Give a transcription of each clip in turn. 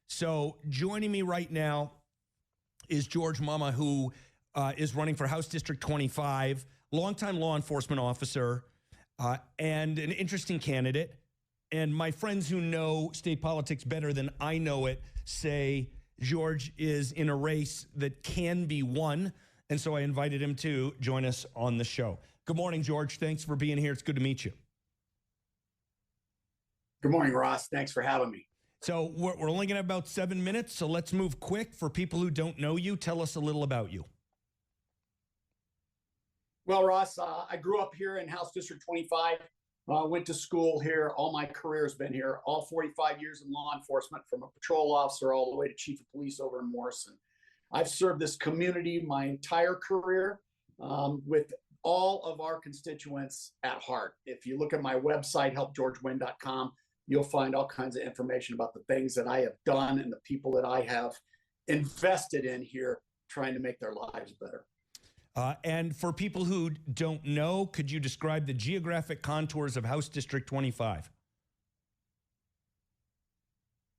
So joining me right now is George Mumma, who is running for House District 25, longtime law enforcement officer, and an interesting candidate. And my friends who know state politics better than I know it say George is in a race that can be won. And so I invited him to join us on the show. Good morning, George. Thanks for being here. It's good to meet you. Good morning, Ross. Thanks for having me. So we're only going to have about 7 minutes, so let's move quick. For people who don't know you, tell us a little about you. Well, Ross, I grew up here in House District 25. Went to school here. All my career has been here. All 45 years in law enforcement, from a patrol officer all the way to chief of police over in Morrison. I've served this community my entire career with all of our constituents at heart. If you look at my website, helpgeorgewin.com, you'll find all kinds of information about the things that I have done and the people that I have invested in here trying to make their lives better. And for people who don't know, could you describe the geographic contours of House District 25?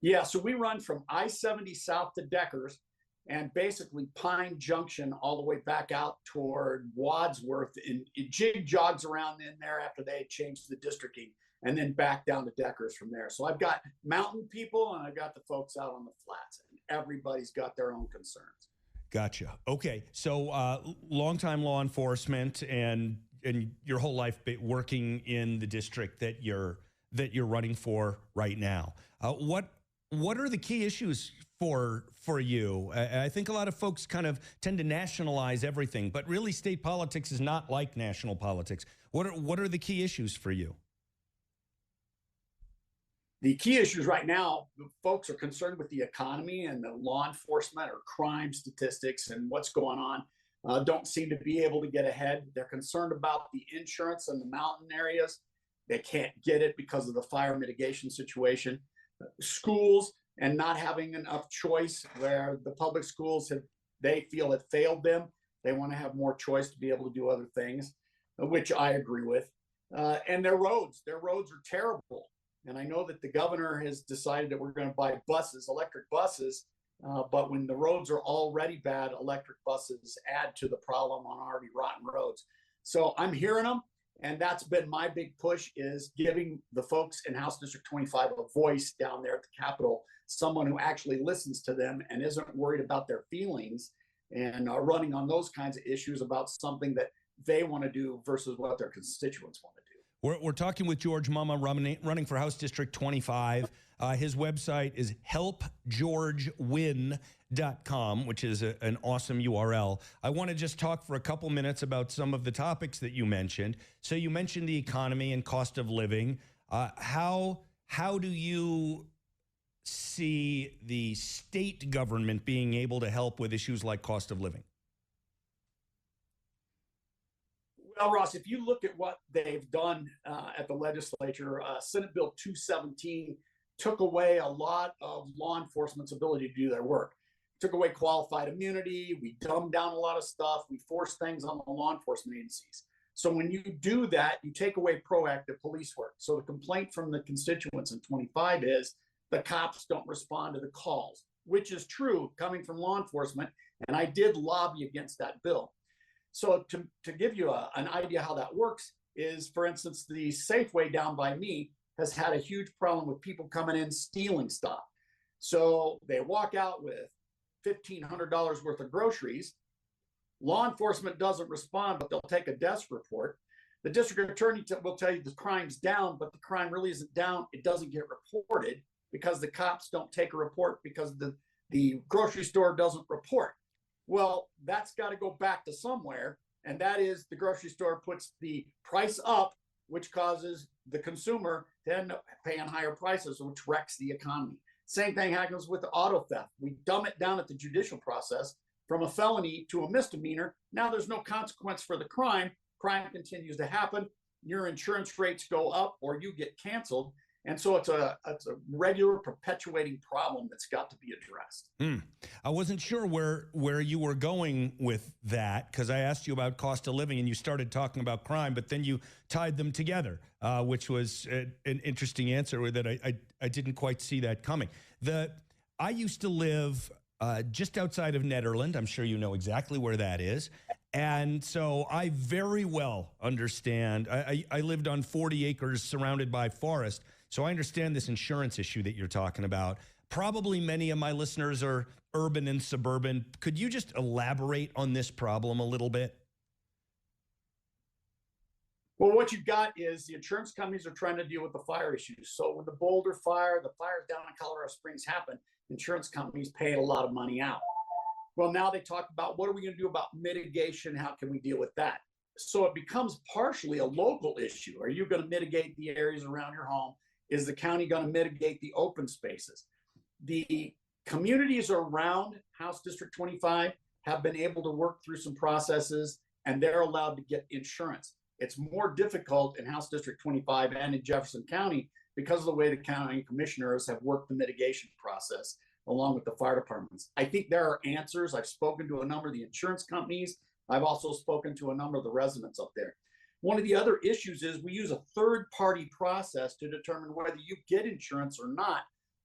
Yeah, so we run from I-70 south to Deckers and basically Pine Junction all the way back out toward Wadsworth. And it jogs around in there after they changed the districting, and then back down to Deckers from there. So I've got mountain people and I've got the folks out on the flats, and everybody's got their own concerns. Gotcha. Okay. So longtime law enforcement and your whole life working in the district that you're running for right now. What are the key issues for you? I think a lot of folks kind of tend to nationalize everything, but really state politics is not like national politics. What are the key issues for you? The key issues right now, folks are concerned with the economy and the law enforcement or crime statistics and what's going on. Don't seem to be able to get ahead. They're concerned about the insurance in the mountain areas. They can't get it because of the fire mitigation situation. Schools and not having enough choice, where the public schools they feel it failed them. They want to have more choice to be able to do other things, which I agree with. And their roads are terrible. And I know that the governor has decided that we're going to buy buses, electric buses, but when the roads are already bad, electric buses add to the problem on already rotten roads. So I'm hearing them, and that's been my big push, is giving the folks in House District 25 a voice down there at the Capitol, someone who actually listens to them and isn't worried about their feelings and are running on those kinds of issues about something that they want to do versus what their constituents want to do. We're talking with George Mumma, running for House District 25. His website is helpgeorgewin.com, which is an awesome URL. I want to just talk for a couple minutes about some of the topics that you mentioned. So you mentioned the economy and cost of living. How do you see the state government being able to help with issues like cost of living? Well, Ross, if you look at what they've done at the legislature, Senate Bill 217 took away a lot of law enforcement's ability to do their work. Took away qualified immunity. We dumbed down a lot of stuff. We forced things on the law enforcement agencies. So when you do that, you take away proactive police work. So the complaint from the constituents in 25 is the cops don't respond to the calls, which is true coming from law enforcement. And I did lobby against that bill. So to give you an idea how that works is, for instance, the Safeway down by me has had a huge problem with people coming in stealing stuff. So they walk out with $1,500 worth of groceries. Law enforcement doesn't respond, but they'll take a desk report. The district attorney will tell you the crime's down, but the crime really isn't down. It doesn't get reported because the cops don't take a report because the grocery store doesn't report. Well, that's got to go back to somewhere, and that is the grocery store puts the price up, which causes the consumer to end up paying higher prices, which wrecks the economy. Same thing happens with the auto theft. We dumb it down at the judicial process from a felony to a misdemeanor. Now there's no consequence for the crime. Crime continues to happen. Your insurance rates go up or you get canceled. And so it's a regular perpetuating problem that's got to be addressed. I wasn't sure where you were going with that, because I asked you about cost of living and you started talking about crime, but then you tied them together, which was an interesting answer that I didn't quite see that coming. I used to live just outside of Nederland. I'm sure you know exactly where that is. And so I very well understand. I lived on 40 acres surrounded by forest. So I understand this insurance issue that you're talking about. Probably many of my listeners are urban and suburban. Could you just elaborate on this problem a little bit? Well, what you've got is the insurance companies are trying to deal with the fire issues. So when the Boulder fire, the fires down in Colorado Springs happen, insurance companies pay a lot of money out. Well, now they talk about what are we going to do about mitigation? How can we deal with that? So it becomes partially a local issue. Are you going to mitigate the areas around your home? Is the county going to mitigate the open spaces? The communities around House District 25 have been able to work through some processes, and they're allowed to get insurance. It's more difficult in House District 25 and in Jefferson County because of the way the county commissioners have worked the mitigation process along with the fire departments. I think there are answers. I've spoken to a number of the insurance companies. I've also spoken to a number of the residents up there. One of the other issues is we use a third-party process to determine whether you get insurance or not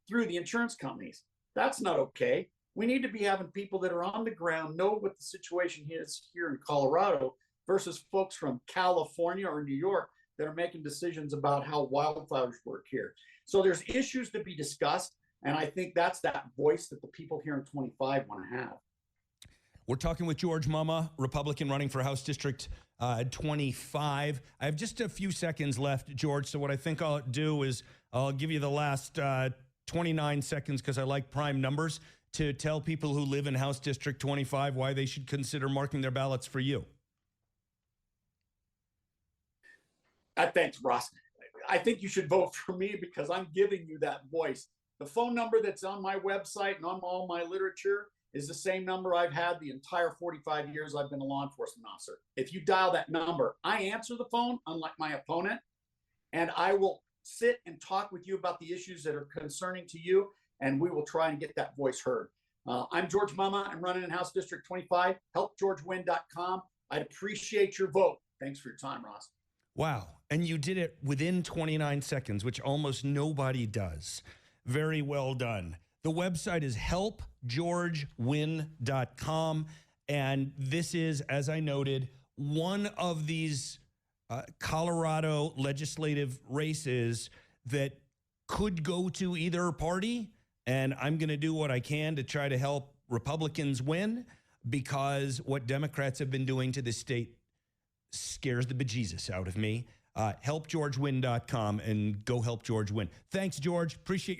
through the insurance companies. That's not okay. We need to be having people that are on the ground know what the situation is here in Colorado versus folks from California or New York that are making decisions about how wildfires work here. So there's issues to be discussed, and I think that's that voice that the people here in 25 want to have. We're talking with George Mumma, Republican running for House District 25. I have just a few seconds left, George, so what I think I'll do is I'll give you the last 29 seconds because I like prime numbers to tell people who live in House District 25 why they should consider marking their ballots for you. Thanks, Ross. I think you should vote for me because I'm giving you that voice. The phone number that's on my website and on all my literature is the same number I've had the entire 45 years I've been a law enforcement officer. If you dial that number, I answer the phone, unlike my opponent, and I will sit and talk with you about the issues that are concerning to you, and we will try and get that voice heard. I'm George Mumma. I'm running in House District 25. HelpGeorgeWin.com. I'd appreciate your vote. Thanks for your time, Ross. Wow. And you did it within 29 seconds, which almost nobody does. Very well done. The website is helpgeorgewin.com. And this is, as I noted, one of these Colorado legislative races that could go to either party. And I'm going to do what I can to try to help Republicans win because what Democrats have been doing to this state scares the bejesus out of me. HelpGeorgeWin.com and go help George win. Thanks, George. Appreciate your